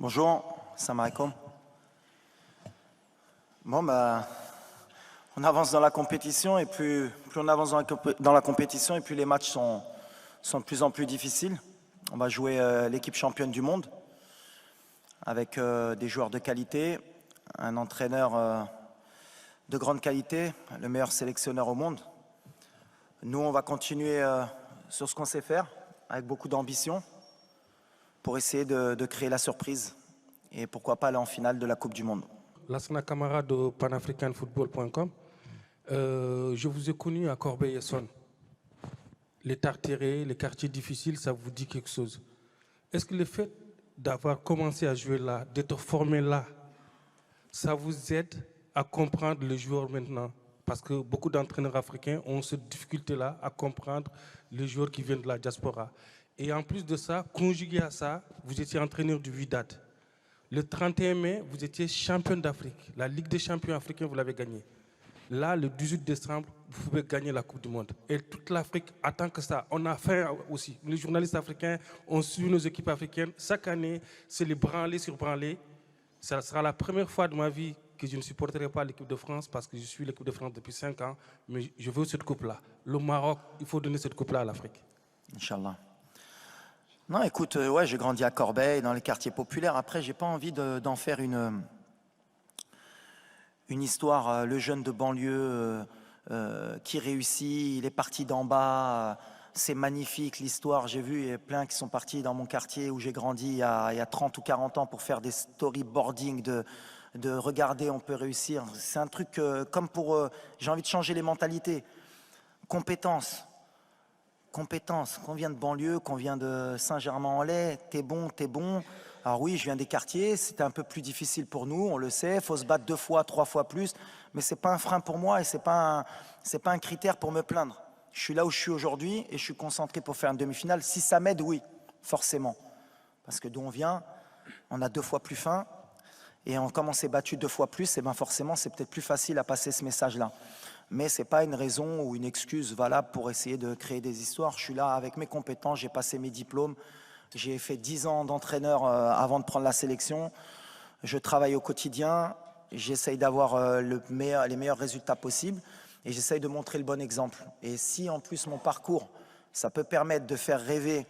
Bonjour, salam alaikum. Bon, on avance dans la compétition et plus on avance dans la compétition et plus les matchs sont de plus en plus difficiles. On va jouer l'équipe championne du monde avec des joueurs de qualité, un entraîneur de grande qualité, le meilleur sélectionneur au monde. Nous, on va continuer sur ce qu'on sait faire avec beaucoup d'ambition pour essayer de créer la surprise et pourquoi pas aller en finale de la Coupe du Monde. Lassana Camara de panafricanfootball.com. Je vous ai connu à Corbeil-Essonnes. Les Tartérés, les quartiers difficiles, ça vous dit quelque chose? Est-ce que le fait d'avoir commencé à jouer là, d'être formé là, ça vous aide à comprendre le joueur maintenant? Parce que beaucoup d'entraîneurs africains ont cette difficulté-là à comprendre les joueurs qui viennent de la diaspora. Et en plus de ça, conjugué à ça, vous étiez entraîneur du Wydad. Le 31 mai, vous étiez champion d'Afrique. La Ligue des champions africains, vous l'avez gagnée. Là, le 18 décembre, vous pouvez gagner la Coupe du Monde. Et toute l'Afrique attend que ça. On a faim aussi. Les journalistes africains ont suivi nos équipes africaines. Chaque année, c'est les branlés sur branlés. Ça sera la première fois de ma vie que je ne supporterai pas l'équipe de France parce que je suis l'équipe de France depuis 5 ans. Mais je veux cette coupe-là. Le Maroc, il faut donner cette coupe-là à l'Afrique. Inch'Allah. Non, écoute, ouais, j'ai grandi à Corbeil, dans les quartiers populaires. Après, j'ai pas envie d'en faire une histoire, le jeune de banlieue qui réussit, il est parti d'en bas, c'est magnifique l'histoire. J'ai vu, il y a plein qui sont partis dans mon quartier où j'ai grandi il y a 30 ou 40 ans pour faire des storyboarding de regarder, on peut réussir. C'est un truc comme pour... j'ai envie de changer les mentalités. Compétences, qu'on vient de banlieue, qu'on vient de Saint-Germain-en-Laye, t'es bon. Alors oui, je viens des quartiers, c'était un peu plus difficile pour nous, on le sait, il faut se battre 2 fois, 3 fois plus, mais c'est pas un frein pour moi et c'est pas un critère pour me plaindre. Je suis là où je suis aujourd'hui et je suis concentré pour faire une demi-finale. Si ça m'aide, oui, forcément. Parce que d'où on vient, on a 2 fois plus faim et comme on s'est battu 2 fois plus, et ben forcément c'est peut-être plus facile à passer ce message-là. Mais ce n'est pas une raison ou une excuse valable pour essayer de créer des histoires. Je suis là avec mes compétences, j'ai passé mes diplômes, j'ai fait 10 ans d'entraîneur avant de prendre la sélection. Je travaille au quotidien, j'essaye d'avoir les meilleurs résultats possibles et j'essaye de montrer le bon exemple. Et si en plus mon parcours, ça peut permettre de faire rêver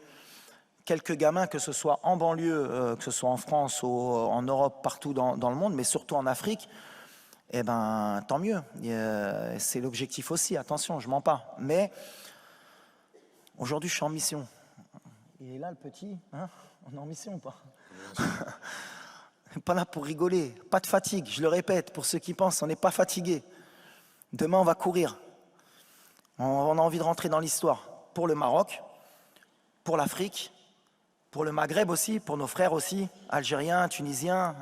quelques gamins, que ce soit en banlieue, que ce soit en France ou en Europe, partout dans le monde, mais surtout en Afrique, eh ben, tant mieux. C'est l'objectif aussi, attention, je mens pas. Mais aujourd'hui, je suis en mission. Il est là, le petit, hein? On est en mission ou pas? Pas là pour rigoler, pas de fatigue, je le répète, pour ceux qui pensent, on n'est pas fatigué. Demain, on va courir. On a envie de rentrer dans l'histoire. Pour le Maroc, pour l'Afrique, pour le Maghreb aussi, pour nos frères aussi, Algériens, Tunisiens,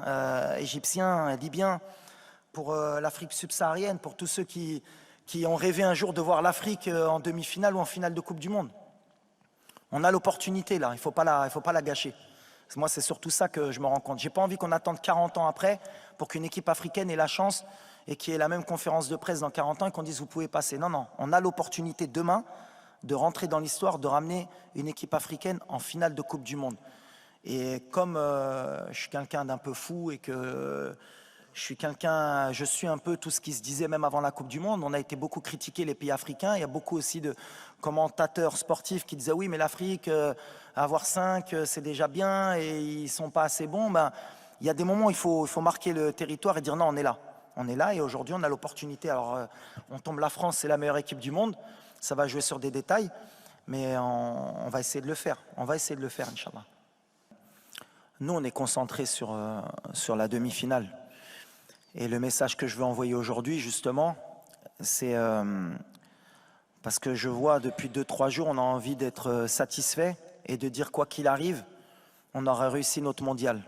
Égyptiens, Libyens, pour l'Afrique subsaharienne, pour tous ceux qui ont rêvé un jour de voir l'Afrique en demi-finale ou en finale de Coupe du Monde. On a l'opportunité là, il ne faut pas la gâcher. Moi, c'est surtout ça que je me rends compte. Je n'ai pas envie qu'on attende 40 ans après pour qu'une équipe africaine ait la chance et qu'il y ait la même conférence de presse dans 40 ans et qu'on dise vous pouvez passer. Non, on a l'opportunité demain de rentrer dans l'histoire, de ramener une équipe africaine en finale de Coupe du Monde. Et comme je suis quelqu'un d'un peu fou et que je suis un peu tout ce qui se disait même avant la Coupe du Monde. On a été beaucoup critiqué, les pays africains. Il y a beaucoup aussi de commentateurs sportifs qui disaient oui, mais l'Afrique, avoir 5, c'est déjà bien et ils ne sont pas assez bons. Ben, il y a des moments où il faut marquer le territoire et dire non, on est là. On est là et aujourd'hui, on a l'opportunité. Alors, on tombe la France, c'est la meilleure équipe du monde. Ça va jouer sur des détails, mais on va essayer de le faire. On va essayer de le faire, Inch'Allah. Nous, on est concentrés sur la demi-finale. Et le message que je veux envoyer aujourd'hui, justement, c'est parce que je vois depuis 2-3 jours, on a envie d'être satisfait et de dire quoi qu'il arrive, on aura réussi notre mondial.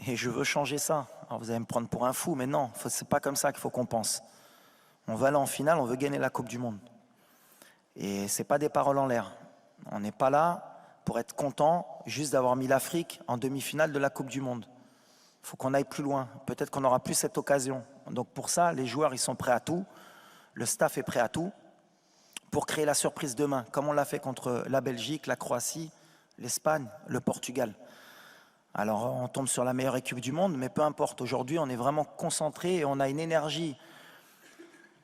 Et je veux changer ça. Alors vous allez me prendre pour un fou, mais non, c'est pas comme ça qu'il faut qu'on pense. On va aller en finale, on veut gagner la Coupe du Monde. Et c'est pas des paroles en l'air. On n'est pas là pour être content juste d'avoir mis l'Afrique en demi-finale de la Coupe du Monde. Il faut qu'on aille plus loin. Peut-être qu'on n'aura plus cette occasion. Donc pour ça, les joueurs, ils sont prêts à tout. Le staff est prêt à tout pour créer la surprise demain, comme on l'a fait contre la Belgique, la Croatie, l'Espagne, le Portugal. Alors on tombe sur la meilleure équipe du monde, mais peu importe. Aujourd'hui, on est vraiment concentré et on a une énergie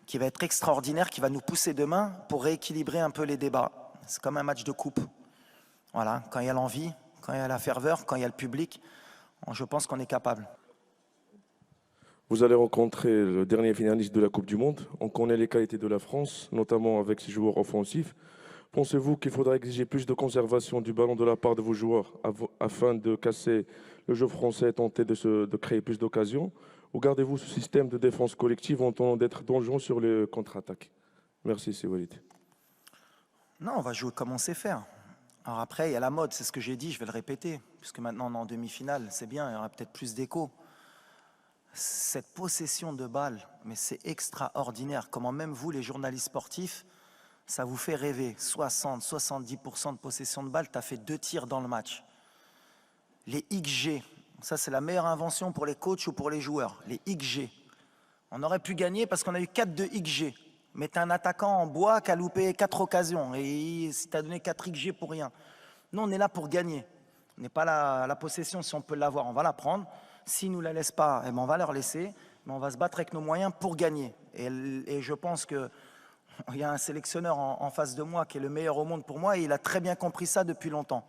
qui va être extraordinaire, qui va nous pousser demain pour rééquilibrer un peu les débats. C'est comme un match de coupe. Voilà, quand il y a l'envie, quand il y a la ferveur, quand il y a le public, je pense qu'on est capable. Vous allez rencontrer le dernier finaliste de la Coupe du Monde. On connaît les qualités de la France, notamment avec ses joueurs offensifs. Pensez-vous qu'il faudra exiger plus de conservation du ballon de la part de vos joueurs afin de casser le jeu français et tenter de créer plus d'occasions? Ou gardez-vous ce système de défense collective en tentant d'être dangereux sur les contre-attaques? Merci, c'est Walid. Non, on va jouer comme on sait faire. Alors après, il y a la mode, c'est ce que j'ai dit, je vais le répéter, puisque maintenant on est en demi-finale, c'est bien, il y aura peut-être plus d'écho. Cette possession de balle, mais c'est extraordinaire. Comment même vous, les journalistes sportifs, ça vous fait rêver. 60-70% de possession de balle, tu as fait 2 tirs dans le match. Les XG, ça c'est la meilleure invention pour les coachs ou pour les joueurs. Les XG. On aurait pu gagner parce qu'on a eu 4 de XG. Mais tu as un attaquant en bois qui a loupé 4 occasions. Et si tu as donné 4 XG pour rien. Nous, on est là pour gagner. On n'est pas la possession, si on peut l'avoir, on va la prendre. S'ils ne nous la laissent pas, eh ben on va leur laisser. Mais on va se battre avec nos moyens pour gagner. Et je pense qu'il y a un sélectionneur en face de moi qui est le meilleur au monde pour moi. Et il a très bien compris ça depuis longtemps.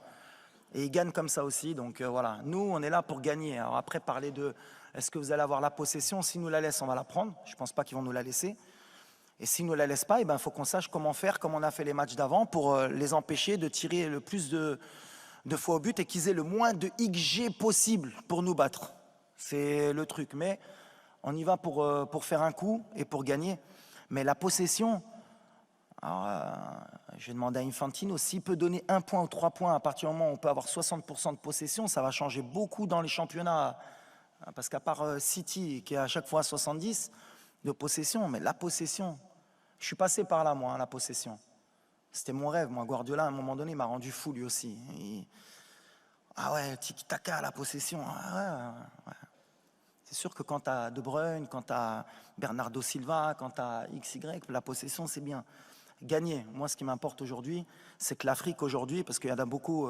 Et il gagne comme ça aussi. Donc voilà, nous, on est là pour gagner. Alors après, parler de est-ce que vous allez avoir la possession? S'ils nous la laissent, on va la prendre. Je ne pense pas qu'ils vont nous la laisser. Et s'ils ne nous la laissent pas, il faut qu'on sache comment faire, comme on a fait les matchs d'avant, pour les empêcher de tirer le plus de fois au but et qu'ils aient le moins de XG possible pour nous battre. C'est le truc. Mais on y va pour faire un coup et pour gagner. Mais la possession, je vais demander à Infantino, s'il peut donner 1 point ou 3 points à partir du moment où on peut avoir 60% de possession, ça va changer beaucoup dans les championnats. Parce qu'à part City, qui est à chaque fois à 70 de possession, mais la possession, je suis passé par là, moi, la possession. C'était mon rêve, moi. Guardiola, à un moment donné, m'a rendu fou, lui aussi. Ah ouais, tiki-taka, la possession. Ouais. C'est sûr que quand tu as De Bruyne, quand tu as Bernardo Silva, quand tu as XY, la possession, c'est bien. Gagner. Moi, ce qui m'importe aujourd'hui, c'est que l'Afrique, aujourd'hui, parce qu'il y en a beaucoup,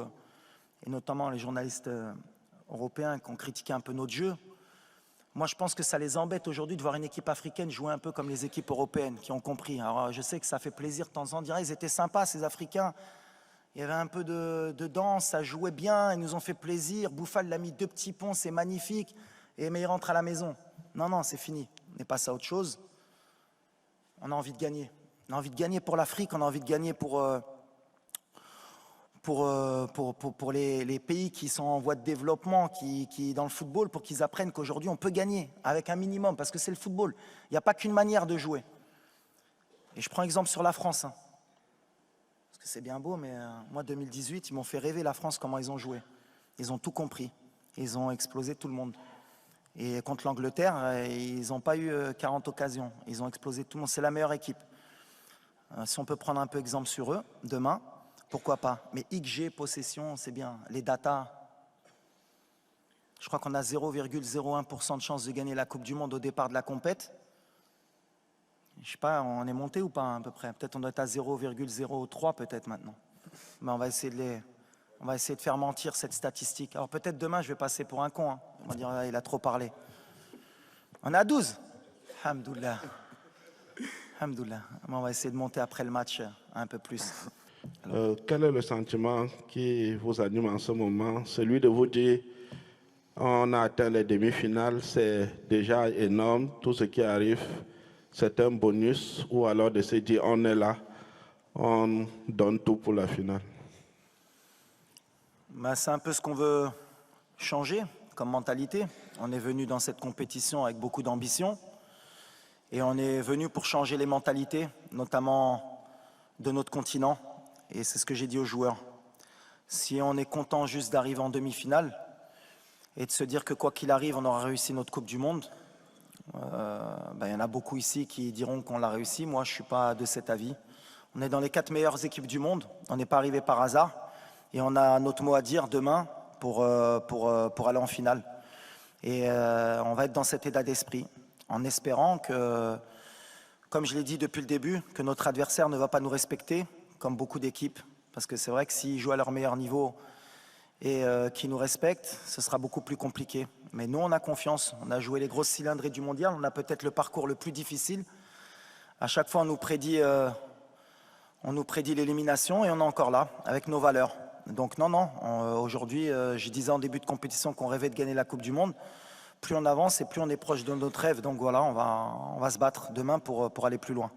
et notamment les journalistes européens qui ont critiqué un peu notre jeu, moi, je pense que ça les embête aujourd'hui de voir une équipe africaine jouer un peu comme les équipes européennes qui ont compris. Alors, je sais que ça fait plaisir de temps en temps. Ils étaient sympas, ces Africains. Il y avait un peu de danse, ça jouait bien, ils nous ont fait plaisir. Bouffal l'a mis 2 petits ponts, c'est magnifique. Mais il rentre à la maison. Non, c'est fini. On est passé à autre chose. On a envie de gagner. On a envie de gagner pour l'Afrique, on a envie de gagner pour les pays qui sont en voie de développement, qui dans le football, pour qu'ils apprennent qu'aujourd'hui on peut gagner avec un minimum, parce que c'est le football. Il n'y a pas qu'une manière de jouer. Et je prends exemple sur la France. Parce que c'est bien beau, mais moi 2018, ils m'ont fait rêver la France, comment ils ont joué. Ils ont tout compris. Ils ont explosé tout le monde. Et contre l'Angleterre, ils n'ont pas eu 40 occasions. Ils ont explosé tout le monde. C'est la meilleure équipe. Si on peut prendre un peu exemple sur eux, demain, pourquoi pas. Mais XG, possession, c'est bien. Les datas, je crois qu'on a 0,01% de chance de gagner la Coupe du Monde au départ de la compète. Je ne sais pas, on est monté ou pas à peu près. Peut-être on doit être à 0,03 peut-être maintenant. Mais on va essayer de faire mentir cette statistique. Alors peut-être demain, je vais passer pour un con. On va dire, il a trop parlé. On est à 12. Alhamdoulilah. Alhamdoulilah. On va essayer de monter après le match un peu plus. Quel est le sentiment qui vous anime en ce moment? Celui de vous dire, on a atteint les demi-finales, c'est déjà énorme. Tout ce qui arrive, c'est un bonus. Ou alors de se dire, on est là, on donne tout pour la finale. C'est un peu ce qu'on veut changer comme mentalité. On est venu dans cette compétition avec beaucoup d'ambition et on est venu pour changer les mentalités, notamment de notre continent. Et c'est ce que j'ai dit aux joueurs. Si on est content juste d'arriver en demi-finale et de se dire que quoi qu'il arrive, on aura réussi notre Coupe du Monde, il y en a beaucoup ici qui diront qu'on l'a réussi. Moi, je ne suis pas de cet avis. On est dans les 4 meilleures équipes du monde. On n'est pas arrivé par hasard. Et on a notre mot à dire demain pour aller en finale. Et on va être dans cet état d'esprit, en espérant que, comme je l'ai dit depuis le début, que notre adversaire ne va pas nous respecter, comme beaucoup d'équipes. Parce que c'est vrai que s'ils jouent à leur meilleur niveau et qui nous respectent, ce sera beaucoup plus compliqué. Mais nous, on a confiance. On a joué les grosses cylindrées du mondial. On a peut-être le parcours le plus difficile. À chaque fois, on nous prédit l'élimination et on est encore là, avec nos valeurs. Donc non, aujourd'hui, je disais en début de compétition qu'on rêvait de gagner la Coupe du Monde. Plus on avance et plus on est proche de notre rêve. Donc voilà, on va se battre demain pour aller plus loin.